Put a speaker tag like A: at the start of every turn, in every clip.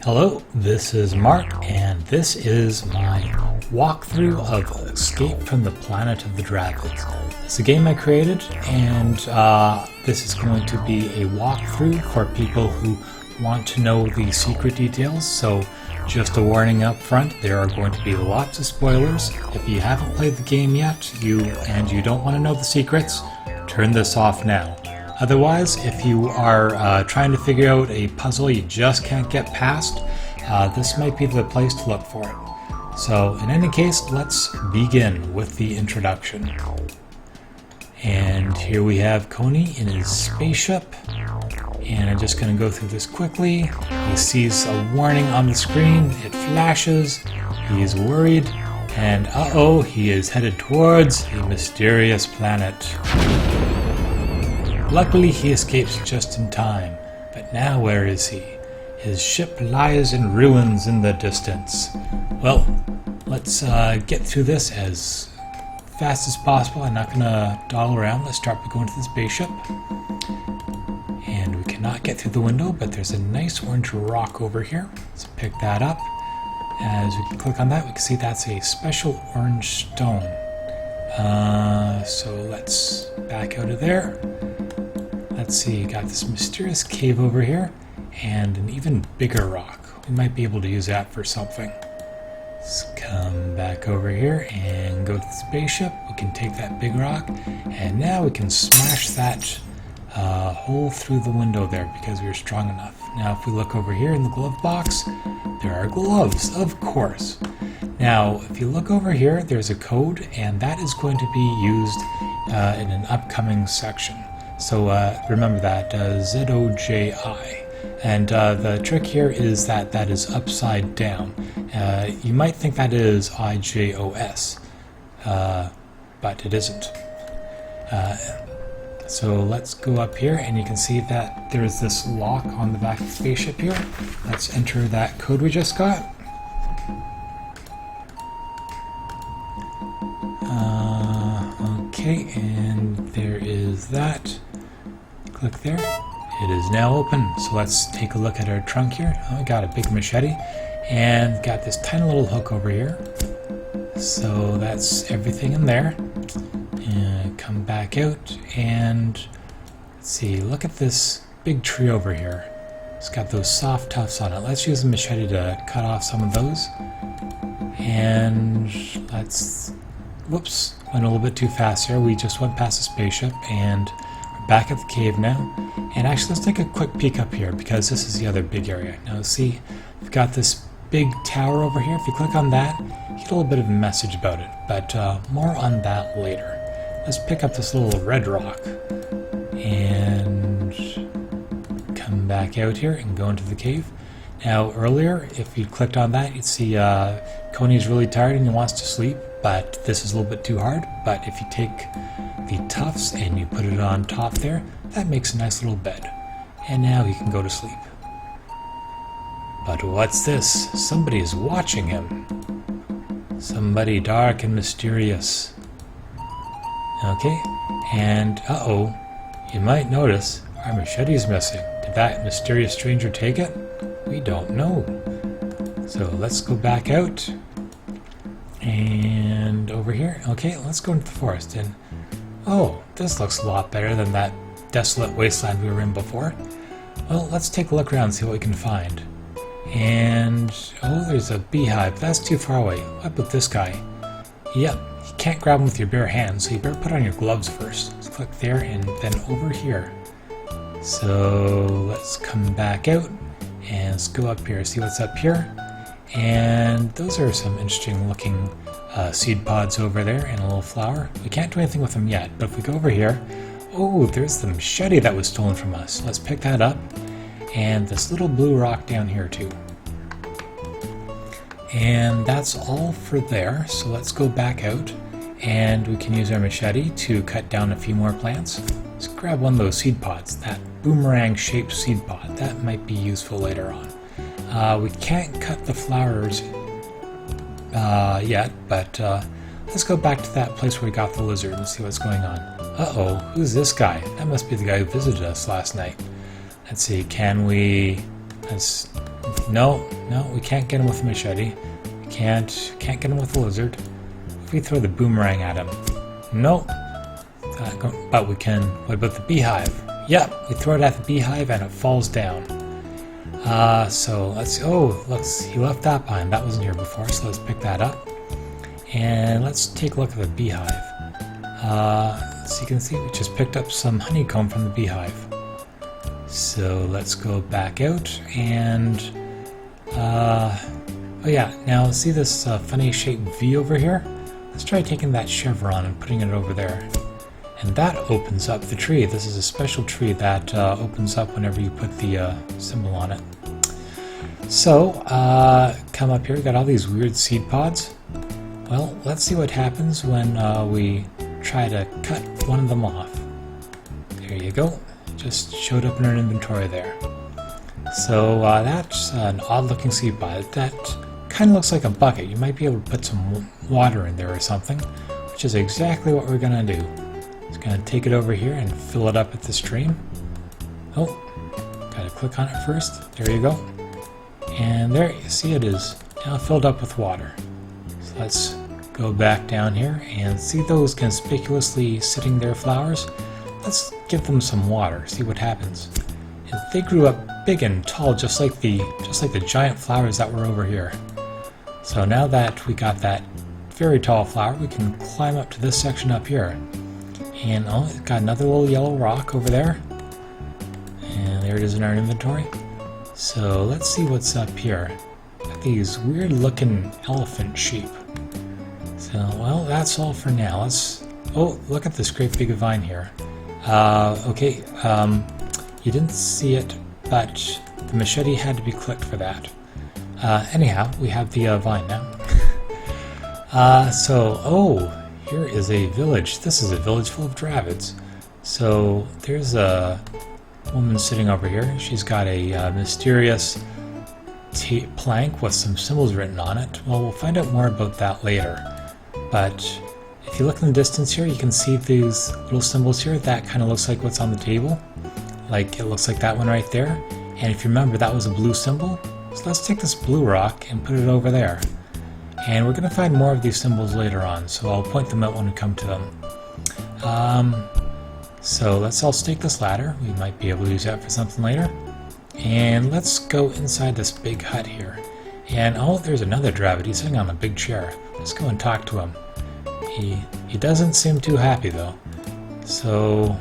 A: Hello, this is Mark, and this is my walkthrough of Escape from the Planet of the Dravids. It's a game I created, and this is going to be a walkthrough for people who want to know the secret details. So just a warning up front, there are going to be lots of spoilers. If you haven't played the game yet, you don't want to know the secrets, turn this off now. Otherwise, if you are trying to figure out a puzzle you just can't get past, this might be the place to look for it. So in any case, let's begin with the introduction. And here we have Coney in his spaceship, and I'm just going to go through this quickly. He sees a warning on the screen, it flashes, he is worried, and uh-oh, he is headed towards a mysterious planet. Luckily, he escapes just in time, but now where is he? His ship lies in ruins in the distance. Well, let's get through this as fast as possible. I'm not going to dawdle around. Let's start by going to the spaceship. And we cannot get through the window, but there's a nice orange rock over here. Let's pick that up. As we can click on that, we can see that's a special orange stone. So let's back out of there. Let's see, got this mysterious cave over here, and an even bigger rock. We might be able to use that for something. Let's come back over here and go to the spaceship. We can take that big rock, and now we can smash that hole through the window there because we were strong enough. Now if we look over here in the glove box, there are gloves, of course. Now if you look over here, there's a code, and that is going to be used in an upcoming section. So remember that, ZOJI. And the trick here is that that is upside down. You might think that is IJOS, but it isn't. So let's go up here, and you can see that there's this lock on the back of the spaceship here. Let's enter that code we just got. Okay, and there is that. Click there. It is now open. So let's take a look at our trunk here. Oh, we got a big machete and got this tiny little hook over here. So that's everything in there. And come back out and let's see, look at this big tree over here. It's got those soft tufts on it. Let's use the machete to cut off some of those. And let's, whoops, went a little bit too fast here. We just went past the spaceship and we're back at the cave now. And actually, let's take a quick peek up here because this is the other big area. Now see, we've got this big tower over here. If you click on that, you get a little bit of a message about it, but more on that later. Let's pick up this little red rock and come back out here and go into the cave. Now earlier, if you clicked on that, you'd see Coney's really tired and he wants to sleep, but this is a little bit too hard. But if you take the tufts and you put it on top there, that makes a nice little bed. And now he can go to sleep. But what's this? Somebody is watching him. Somebody dark and mysterious. Okay, and uh-oh, you might notice our machete is missing. Did that mysterious stranger take it? We don't know. So let's go back out. And over here. Okay, let's go into the forest. And oh, this looks a lot better than that desolate wasteland we were in before. Well, let's take a look around and see what we can find. And oh, there's a beehive. That's too far away. What about this guy? Yep, you can't grab him with your bare hands, so you better put on your gloves first. Let's click there and then over here. So let's come back out and let's go up here, see what's up here. And those are some interesting looking seed pods over there and a little flower. We can't do anything with them yet, but if we go over here, oh, there's the machete that was stolen from us. Let's pick that up. And this little blue rock down here too. And that's all for there. So let's go back out and we can use our machete to cut down a few more plants. Let's grab one of those seed pods, that boomerang shaped seed pod. That might be useful later on. We can't cut the flowers yet, but let's go back to that place where we got the lizard and see what's going on. Uh-oh, who's this guy? That must be the guy who visited us last night. Let's see, can we... No, No, we can't get him with a machete. We can't get him with a lizard. If we throw the boomerang at him. Nope. But we can. What about the beehive? Yep, we throw it at the beehive and it falls down. So let's. Oh, looks. He left that behind. That wasn't here before, so let's pick that up. And let's take a look at the beehive. So you can see we just picked up some honeycomb from the beehive. So let's go back out and. Oh yeah, now see this funny shaped V over here? Let's try taking that chevron and putting it over there. And that opens up the tree. This is a special tree that opens up whenever you put the symbol on it. So, come up here, we got all these weird seed pods. Well, let's see what happens when we try to cut one of them off. There you go. Just showed up in our inventory there. So that's an odd looking seed pod. That kind of looks like a bucket. You might be able to put some water in there or something, which is exactly what we're going to do. Just going to take it over here and fill it up at the stream. Oh, got to click on it first. There you go. And there, you see it is now filled up with water. So let's go back down here and see those conspicuously sitting there flowers. Let's give them some water, see what happens. And they grew up big and tall, just like the giant flowers that were over here. So now that we got that very tall flower, we can climb up to this section up here. And oh, it's got another little yellow rock over there. And there it is in our inventory. So let's see what's up here. Got these weird looking elephant sheep. So, well, that's all for now. Let's. Oh, look at this great big vine here. Okay, you didn't see it, but the machete had to be clicked for that. Anyhow, we have the vine now. Oh, here is a village. This is a village full of Dravids. So there's a woman sitting over here. She's got a mysterious plank with some symbols written on it. Well, we'll find out more about that later. But if you look in the distance here, you can see these little symbols here. That kind of looks like what's on the table. Like, it looks like that one right there. And if you remember, that was a blue symbol. So let's take this blue rock and put it over there. And we're going to find more of these symbols later on, so I'll point them out when we come to them. So let's all stake this ladder. We might be able to use that for something later. And let's go inside this big hut here. And oh, there's another Dravid. He's sitting on a big chair. Let's go and talk to him. He doesn't seem too happy though. So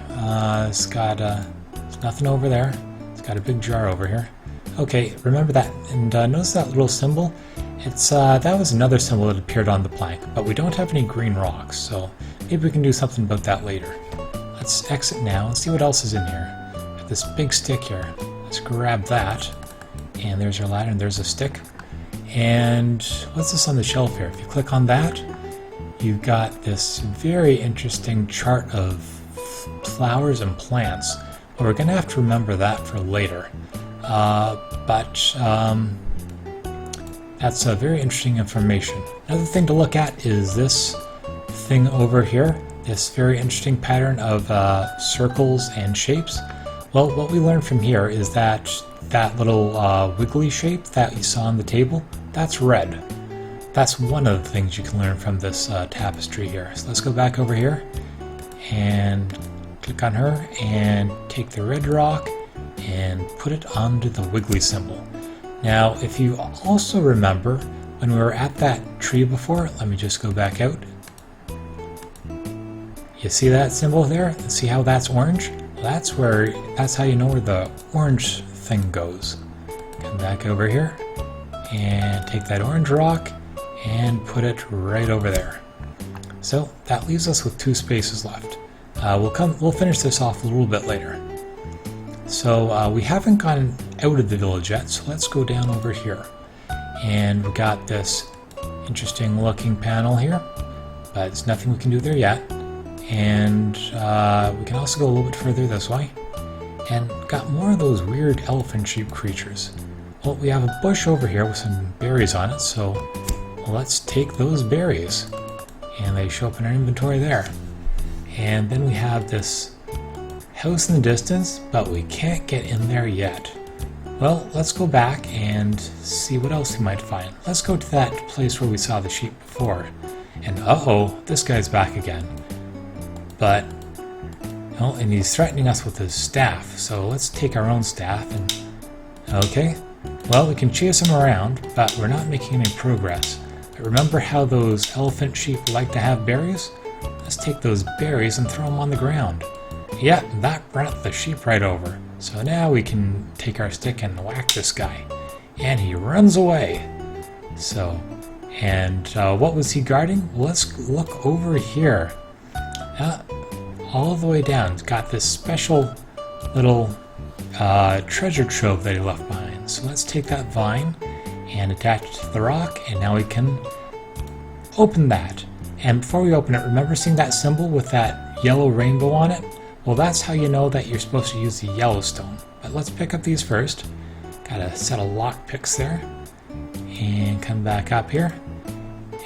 A: it's got there's nothing over there. It's got a big jar over here. Okay, remember that, and notice that little symbol? It's that was another symbol that appeared on the plank, but we don't have any green rocks, so maybe we can do something about that later. Let's exit now and see what else is in here. Got this big stick here. Let's grab that, and there's our ladder, and there's a stick. And what's this on the shelf here? If you click on that, you've got this very interesting chart of flowers and plants. But we're going to have to remember that for later. But that's very interesting information. Another thing to look at is this thing over here, this very interesting pattern of circles and shapes. Well, what we learned from here is that that little wiggly shape that you saw on the table, that's red. That's one of the things you can learn from this tapestry here. So let's go back over here and click on her and take the red rock and put it onto the wiggly symbol. Now, if you also remember when we were at that tree before, let me just go back out. You see that symbol there? See how that's orange? That's how you know where the orange thing goes. Come back over here and take that orange rock and put it right over there. So that leaves us with 2 spaces left. We'll finish this off a little bit later. So we haven't gotten out of the village yet, so let's go down over here. And we got this interesting looking panel here, but there's nothing we can do there yet. And we can also go a little bit further this way. And got more of those weird elephant sheep creatures. Well, we have a bush over here with some berries on it, so let's take those berries. And they show up in our inventory there. And then we have this house in the distance, but we can't get in there yet. Well, let's go back and see what else we might find. Let's go to that place where we saw the sheep before. And uh-oh, this guy's back again. But, oh, and he's threatening us with his staff. So let's take our own staff and, okay. Well, we can chase him around, but we're not making any progress. But remember how those elephant sheep like to have berries? Let's take those berries and throw them on the ground. Yeah, that brought the sheep right over. So now we can take our stick and whack this guy. And he runs away. So, and what was he guarding? Well, let's look over here. All the way down, it's got this special little treasure trove that he left behind. So let's take that vine and attach it to the rock, and now we can open that. And before we open it, remember seeing that symbol with that yellow rainbow on it? Well, that's how you know that you're supposed to use the Yellowstone. But let's pick up these first. Got a set of lock picks there. And come back up here.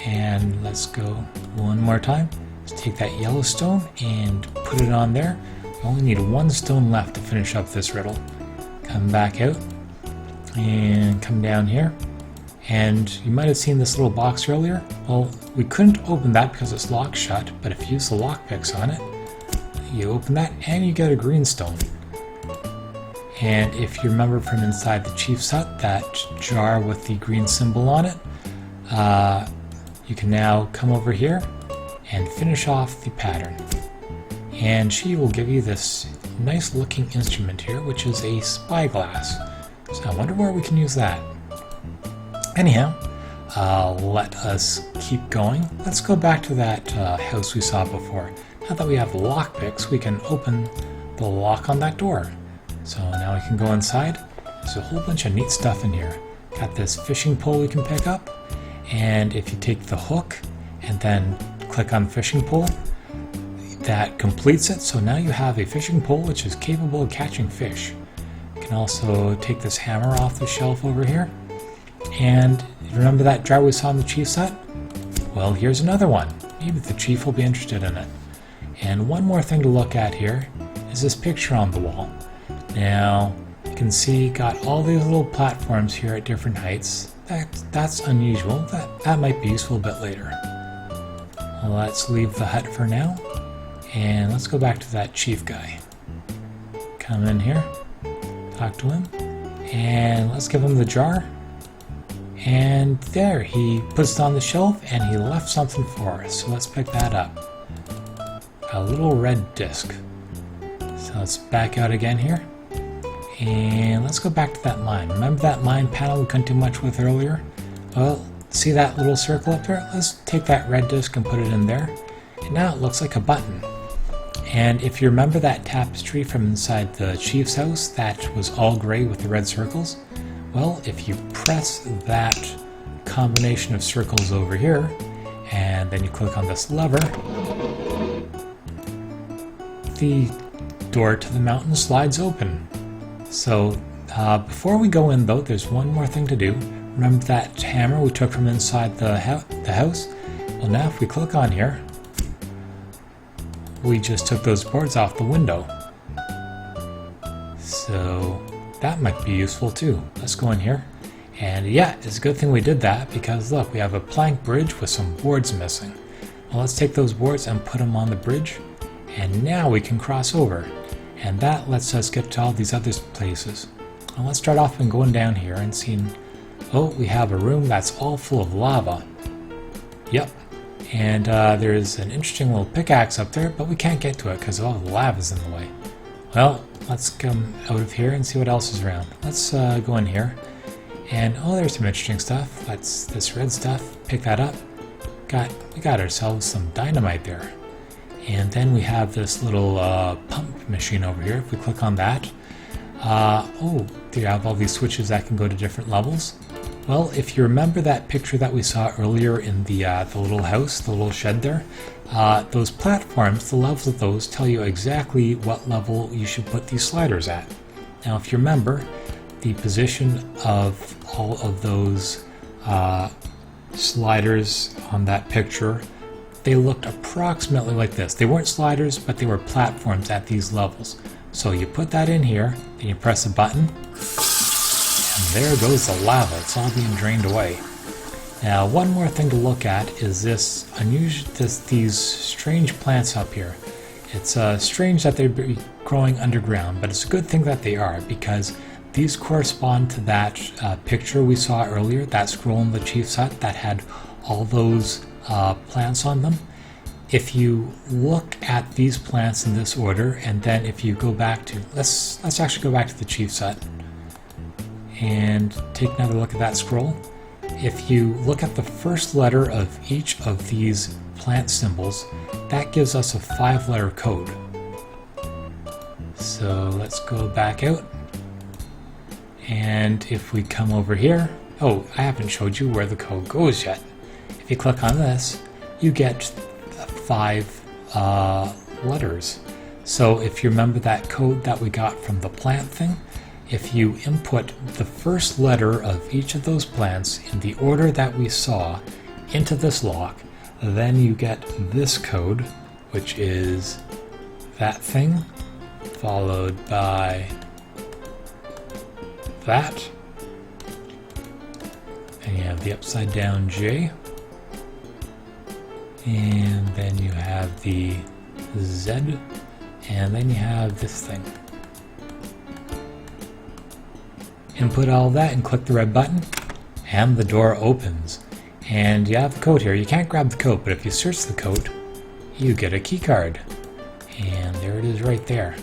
A: And let's go one more time. Let's take that Yellowstone and put it on there. We only need one stone left to finish up this riddle. Come back out. And come down here. And you might have seen this little box earlier. Well, we couldn't open that because it's locked shut. But if you use the lock picks on it, you open that and you get a green stone. And if you remember from inside the chief's hut, that jar with the green symbol on it, you can now come over here and finish off the pattern. And she will give you this nice looking instrument here, which is a spyglass. So I wonder where we can use that. Anyhow, let us keep going. Let's go back to that house we saw before. Now that we have the lock picks, we can open the lock on that door. So now we can go inside. There's a whole bunch of neat stuff in here. Got this fishing pole we can pick up. And if you take the hook and then click on fishing pole, that completes it. So now you have a fishing pole which is capable of catching fish. You can also take this hammer off the shelf over here. And remember that jar we saw in the chief's hut? Well, here's another one. Maybe the chief will be interested in it. And one more thing to look at here is this picture on the wall. Now, you can see got all these little platforms here at different heights. That's unusual. That might be useful a bit later. Well, let's leave the hut for now. And let's go back to that chief guy. Come in here, talk to him, and let's give him the jar. And there, he puts it on the shelf and he left something for us. So let's pick that up. A little red disc. So let's back out again here. And let's go back to that mine. Remember that mine panel we couldn't do much with earlier? Well, see that little circle up there? Let's take that red disc and put it in there. And now it looks like a button. And if you remember that tapestry from inside the chief's house that was all gray with the red circles? Well, if you press that combination of circles over here, and then you click on this lever, the door to the mountain slides open. So before we go in though, there's one more thing to do. Remember that hammer we took from inside the house? Well, now if we click on here, we just took those boards off the window. So that might be useful too. Let's go in here. And yeah, it's a good thing we did that because look, we have a plank bridge with some boards missing. Well, let's take those boards and put them on the bridge. And now we can cross over. And that lets us get to all these other places. Well, let's start off and going down here and seeing, oh, we have a room that's all full of lava. Yep. And there's an interesting little pickaxe up there, but we can't get to it because all the lava's in the way. Well, let's come out of here and see what else is around. Let's go in here. And oh, there's some interesting stuff. That's this red stuff. Pick that up. We got ourselves some dynamite there. And then we have this little pump machine over here. If we click on that, oh, do you have all these switches that can go to different levels? Well, if you remember that picture that we saw earlier in the little house, the little shed there, those platforms, the levels of those tell you exactly what level you should put these sliders at. Now, if you remember, the position of all of those sliders on that picture, they looked approximately like this. They weren't sliders, but they were platforms at these levels. So you put that in here, then you press a button, there goes the lava. It's all being drained away. Now, one more thing to look at is these strange plants up here. It's strange that they're growing underground, but it's a good thing that they are, because these correspond to that picture we saw earlier, that scroll in the chief's hut that had all those plants on them. If you look at these plants in this order, and then if you go back to, let's actually go back to the chief's hut and take another look at that scroll. If you look at the first letter of each of these plant symbols, that gives us a 5-letter code. So let's go back out. And if we come over here, oh, I haven't showed you where the code goes yet. If you click on this, you get 5 letters. So if you remember that code that we got from the plant thing, if you input the first letter of each of those plants in the order that we saw into this lock, then you get this code, which is that thing, followed by that, and you have the upside down J, and then you have the Z, and then you have this thing. Input all that and click the red button, and the door opens. And you have the code here. You can't grab the code, but if you search the code, you get a key card. And there it is right there.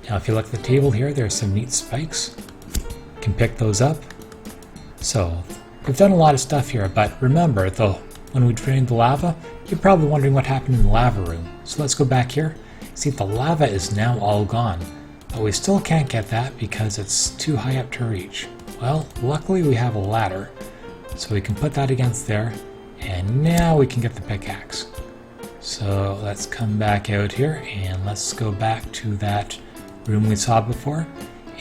A: Now if you look at the table here, there's some neat spikes. You can pick those up. So we've done a lot of stuff here, but remember though, when we drained the lava, you're probably wondering what happened in the lava room. So let's go back here. See, the lava is now all gone, but we still can't get that because it's too high up to reach. Well, luckily we have a ladder, so we can put that against there, and now we can get the pickaxe. So let's come back out here and let's go back to that room we saw before.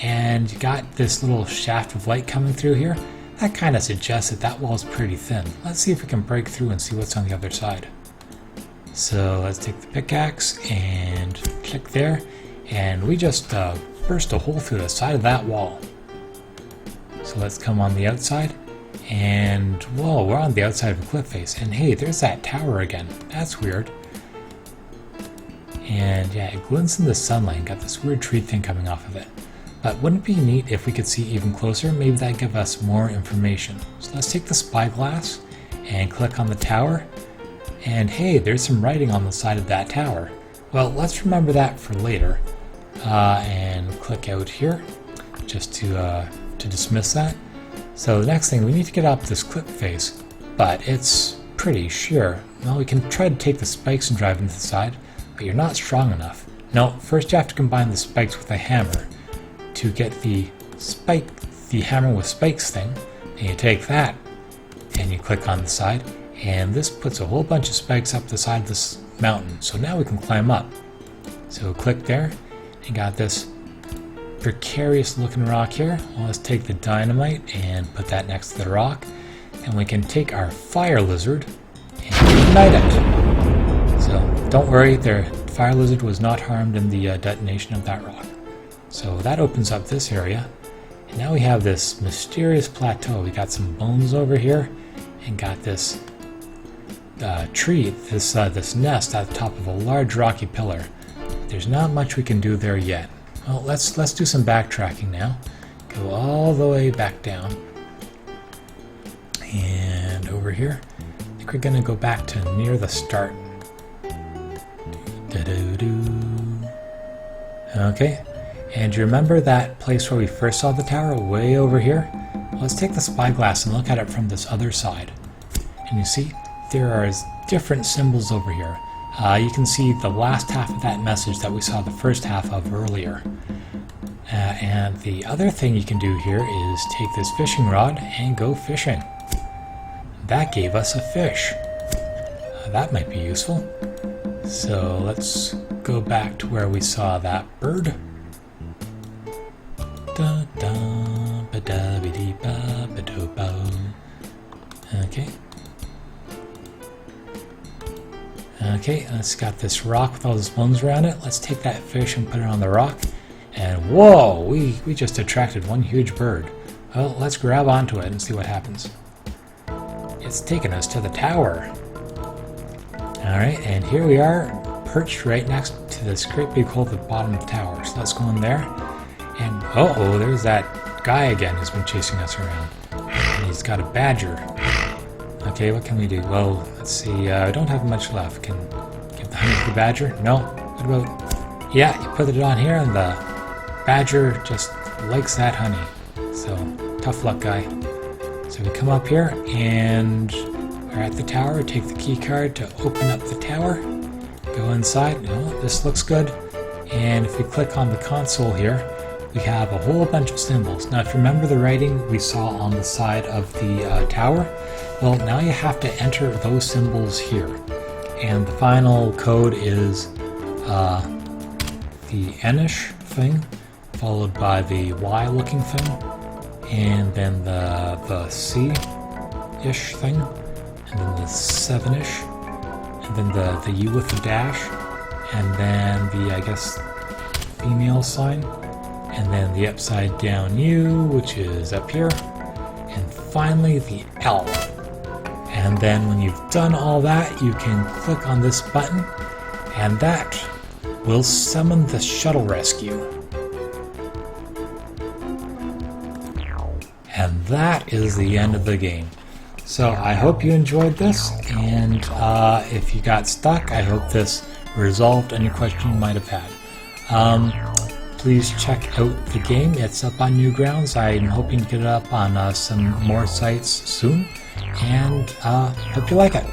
A: And you got this little shaft of light coming through here. That kind of suggests that that wall is pretty thin. Let's see if we can break through and see what's on the other side. So let's take the pickaxe and click there, and we just burst a hole through the side of that wall. So let's come on the outside, and whoa, we're on the outside of a cliff face, and hey, there's that tower again. That's weird. And yeah, it glints in the sunlight and got this weird tree thing coming off of it. But wouldn't it be neat if we could see even closer? Maybe that'd give us more information. So let's take the spyglass and click on the tower. And hey, there's some writing on the side of that tower. Well, let's remember that for later. And click out here just to dismiss that. So the next thing, we need to get up this cliff face, but it's pretty sheer. Well, we can try to take the spikes and drive into the side, but you're not strong enough. No, first you have to combine the spikes with a hammer to get the hammer with spikes thing, and you take that and you click on the side, and this puts a whole bunch of spikes up the side of this mountain. So now we can climb up. So click there, and got this precarious looking rock here. Well, let's take the dynamite and put that next to the rock, and we can take our fire lizard and ignite it. So don't worry, the fire lizard was not harmed in the detonation of that rock. So that opens up this area, and now we have this mysterious plateau. We got some bones over here, and got this tree, this nest at the top of a large rocky pillar. There's not much we can do there yet. Well, let's do some backtracking now. Go all the way back down, and over here, I think we're gonna go back to near the start. Okay. And you remember that place where we first saw the tower, way over here? Well, let's take the spyglass and look at it from this other side. And you see, there are different symbols over here. You can see the last half of that message that we saw the first half of earlier. And the other thing you can do here is take this fishing rod and go fishing. That gave us a fish. That might be useful. So let's go back to where we saw that bird. Okay. Okay, let's got this rock with all those bones around it. Let's take that fish and put it on the rock. And whoa, we just attracted one huge bird. Well, let's grab onto it and see what happens. It's taking us to the tower. Alright, and here we are, perched right next to this great big hole at the bottom of the tower. So let's go in there. And uh-oh, there's that guy again who's been chasing us around. And he's got a badger. Okay, what can we do? Well, let's see, I don't have much left. Can give the honey to the badger? No. What about... Yeah, you put it on here and the badger just likes that honey. So, tough luck, guy. So we come up here and we're at the tower. Take the key card to open up the tower. Go inside. Oh, this looks good. And if we click on the console here, we have a whole bunch of symbols. Now, if you remember the writing we saw on the side of the tower, well, now you have to enter those symbols here. And the final code is the N-ish thing, followed by the Y-looking thing, and then the C-ish thing, and then the 7-ish, and then the U with the dash, and then the, I guess, female sign, and then the upside down U, which is up here, and finally the L. And then when you've done all that, you can click on this button, and that will summon the shuttle rescue. And that is the end of the game. So I hope you enjoyed this, and if you got stuck, I hope this resolved any question you might have had. Please check out the game. It's up on Newgrounds. I'm hoping to get it up on some more sites soon, and hope you like it.